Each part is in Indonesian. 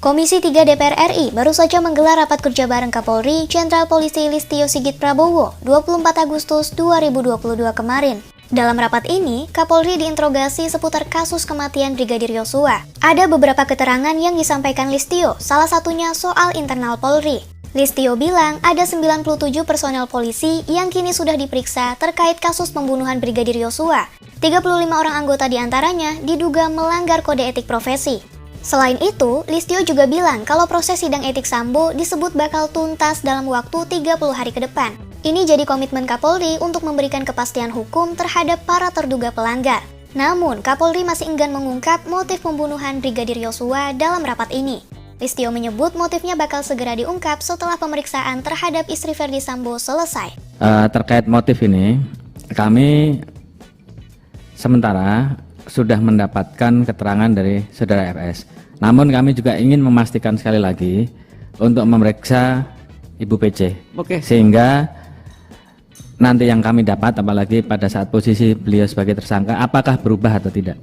Komisi 3 DPR RI baru saja menggelar rapat kerja bareng Kapolri Jenderal Polisi Listio Sigit Prabowo 24 Agustus 2022 kemarin. Dalam rapat ini, Kapolri diinterogasi seputar kasus kematian Brigadir Yosua. Ada beberapa keterangan yang disampaikan Listio, salah satunya soal internal Polri. Listio bilang ada 97 personel polisi yang kini sudah diperiksa terkait kasus pembunuhan Brigadir Yosua. 35 orang anggota diantaranya diduga melanggar kode etik profesi. Selain itu, Listio juga bilang kalau proses sidang etik Sambo disebut bakal tuntas dalam waktu 30 hari ke depan. Ini jadi komitmen Kapolri untuk memberikan kepastian hukum terhadap para terduga pelanggar. Namun, Kapolri masih enggan mengungkap motif pembunuhan Brigadir Yosua dalam rapat ini. Listio menyebut motifnya bakal segera diungkap setelah pemeriksaan terhadap istri Verdi Sambo selesai. Terkait motif ini, kami sementara sudah mendapatkan keterangan dari saudara FS. Namun kami juga ingin memastikan sekali lagi untuk memeriksa Ibu PC. Sehingga nanti yang kami dapat, apalagi pada saat posisi beliau sebagai tersangka, apakah berubah atau tidak.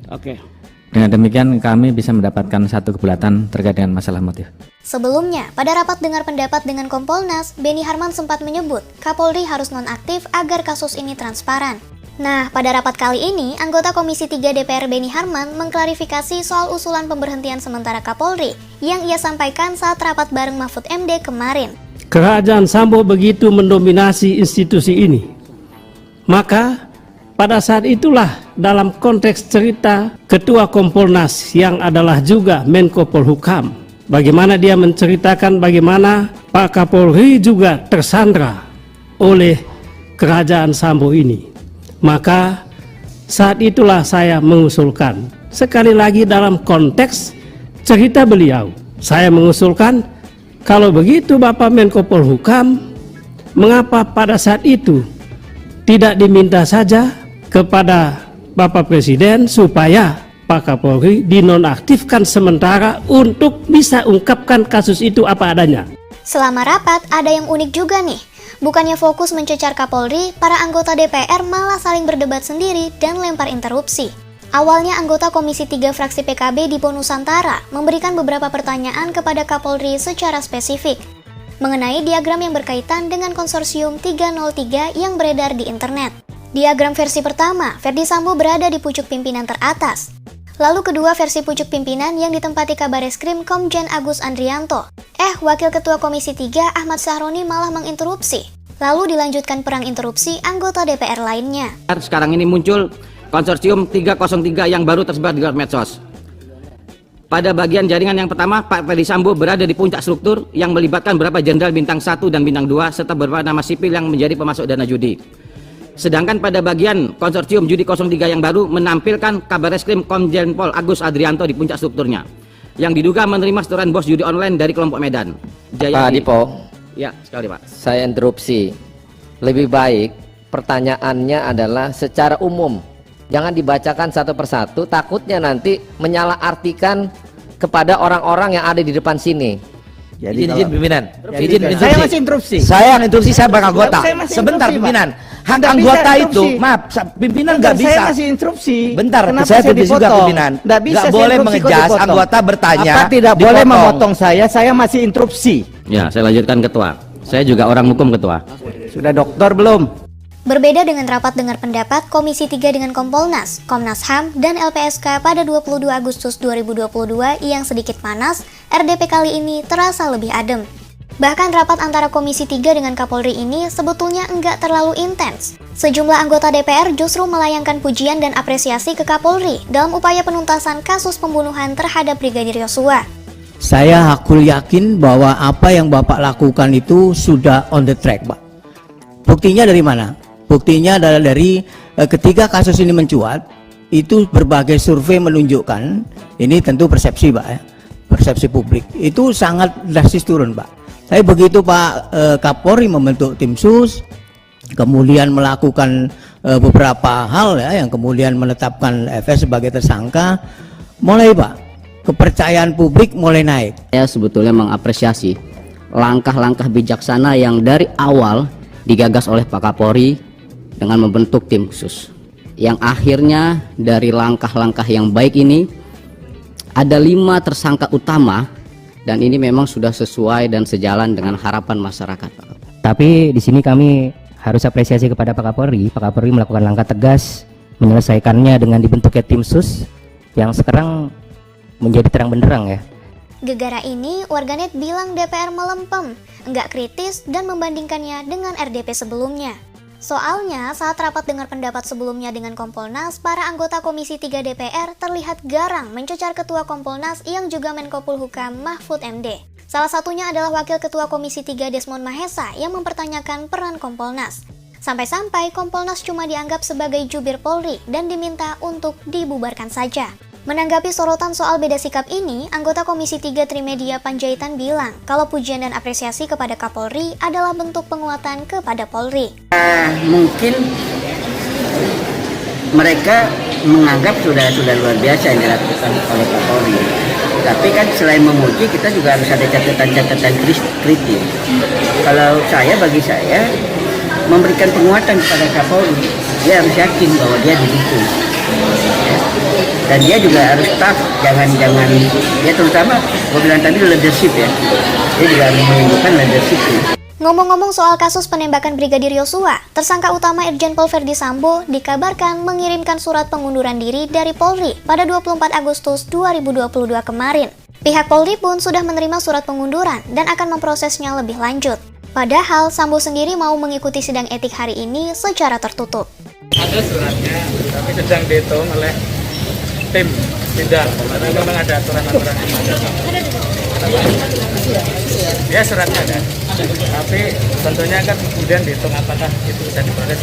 Dengan demikian kami bisa mendapatkan satu kebulatan terkait dengan masalah motif. Sebelumnya, pada rapat dengar pendapat dengan Kompolnas, Benny Harman sempat menyebut Kapolri harus nonaktif agar kasus ini transparan. Nah, pada rapat kali ini, anggota Komisi 3 DPR Benny Harman mengklarifikasi soal usulan pemberhentian sementara Kapolri yang ia sampaikan saat rapat bareng Mahfud MD kemarin. Kerajaan Sambo begitu mendominasi institusi ini. Maka, pada saat itulah dalam konteks cerita Ketua Kompolnas yang adalah juga Menko Polhukam, bagaimana dia menceritakan bagaimana Pak Kapolri juga tersandra oleh Kerajaan Sambo ini. Maka saat itulah saya mengusulkan, sekali lagi dalam konteks cerita beliau, saya mengusulkan kalau begitu Bapak Menko Polhukam, mengapa pada saat itu tidak diminta saja kepada Bapak Presiden supaya Pak Kapolri dinonaktifkan sementara untuk bisa ungkapkan kasus itu apa adanya. Selama rapat ada yang unik juga nih. Bukannya fokus mencecar Kapolri, para anggota DPR malah saling berdebat sendiri dan lempar interupsi. Awalnya anggota Komisi 3 fraksi PKB di Nusantara memberikan beberapa pertanyaan kepada Kapolri secara spesifik mengenai diagram yang berkaitan dengan konsorsium 303 yang beredar di internet. Diagram versi pertama, Verdi Sambo berada di pucuk pimpinan teratas. Lalu kedua versi pucuk pimpinan yang ditempati Kabareskrim Komjen Agus Andrianto. Wakil Ketua Komisi 3 Ahmad Sahroni malah menginterupsi. Lalu dilanjutkan perang interupsi anggota DPR lainnya. Sekarang ini muncul konsorsium 303 yang baru tersebar di luar medsos. Pada bagian jaringan yang pertama, Pak Verdi Sambo berada di puncak struktur yang melibatkan beberapa jenderal bintang 1 dan bintang 2 serta beberapa nama sipil yang menjadi pemasok dana judi. Sedangkan pada bagian konsorsium Judi 03 yang baru menampilkan Kabareskrim Komjen Pol Agus Andrianto di puncak strukturnya, yang diduga menerima setoran bos judi online dari kelompok Medan. Pak Dipo, ya sekali Pak. saya interupsi. Lebih baik pertanyaannya adalah secara umum, jangan dibacakan satu persatu, takutnya nanti menyalahartikan kepada orang-orang yang ada di depan sini. Jadi izin pimpinan. Saya masih interupsi. Saya yang interupsi, saya bang anggota. Sebentar pimpinan. Hak anggota itu, maaf, pimpinan nggak bisa. Saya masih interupsi. Bentar, saya tulis juga pimpinan. Nggak boleh mengejas anggota bertanya. Apa tidak boleh memotong saya masih interupsi. Ya, saya lanjutkan Ketua. Saya juga orang hukum Ketua. Sudah doktor belum? Berbeda dengan rapat dengar pendapat Komisi 3 dengan Kompolnas, Komnas HAM, dan LPSK pada 22 Agustus 2022 yang sedikit panas, RDP kali ini terasa lebih adem. Bahkan rapat antara Komisi 3 dengan Kapolri ini sebetulnya enggak terlalu intens. Sejumlah anggota DPR justru melayangkan pujian dan apresiasi ke Kapolri dalam upaya penuntasan kasus pembunuhan terhadap Brigadir Yosua. Saya hakul yakin bahwa apa yang Bapak lakukan itu sudah on the track, Pak. Buktinya dari mana? Buktinya adalah dari ketika kasus ini mencuat, itu berbagai survei menunjukkan, ini tentu persepsi Pak ya, persepsi publik, itu sangat drastis turun Pak. Tapi begitu Pak Kapolri membentuk tim sus, kemudian melakukan beberapa hal ya, yang kemudian menetapkan FS sebagai tersangka, mulai Pak, kepercayaan publik mulai naik. Saya sebetulnya mengapresiasi langkah-langkah bijaksana yang dari awal digagas oleh Pak Kapolri dengan membentuk tim khusus, yang akhirnya dari langkah-langkah yang baik ini ada 5 tersangka utama dan ini memang sudah sesuai dan sejalan dengan harapan masyarakat, Pak. Tapi di sini kami harus apresiasi kepada Pak Kapolri. Pak Kapolri melakukan langkah tegas menyelesaikannya dengan dibentuknya tim sus yang sekarang menjadi terang benderang ya. Gegara ini, warganet bilang DPR melempem, enggak kritis dan membandingkannya dengan RDP sebelumnya. Soalnya, saat rapat dengar pendapat sebelumnya dengan Kompolnas, para anggota Komisi 3 DPR terlihat garang mencecar Ketua Kompolnas yang juga Menko Polhukam Mahfud MD. Salah satunya adalah Wakil Ketua Komisi 3 Desmond Mahesa yang mempertanyakan peran Kompolnas. Sampai-sampai Kompolnas cuma dianggap sebagai jubir Polri dan diminta untuk dibubarkan saja. Menanggapi sorotan soal beda sikap ini, anggota Komisi 3 Trimedia Panjaitan bilang kalau pujian dan apresiasi kepada Kapolri adalah bentuk penguatan kepada Polri. Mungkin mereka menganggap sudah luar biasa yang dilakukan oleh Kapolri. Tapi kan selain memuji, kita juga harus ada catatan-catatan kritis. Kalau bagi saya, memberikan penguatan kepada Kapolri, dia harus yakin bahwa dia didukung. Dan dia juga harus tough, jangan ya terutama gue bilang tadi leadership ya, dia juga harus menunjukkan leadership. Ngomong-ngomong soal kasus penembakan Brigadir Yosua, tersangka utama Irjen Pol Verdi Sambo dikabarkan mengirimkan surat pengunduran diri dari Polri pada 24 Agustus 2022 kemarin. Pihak Polri pun sudah menerima surat pengunduran dan akan memprosesnya lebih lanjut. Padahal Sambo sendiri mau mengikuti sidang etik hari ini secara tertutup. Ada suratnya, tapi sedang dihitung oleh tim sidang, karena memang ada aturan-aturan yang ada. Ya suratnya ada, tapi tentunya kan kemudian dihitung apakah itu bisa diproses.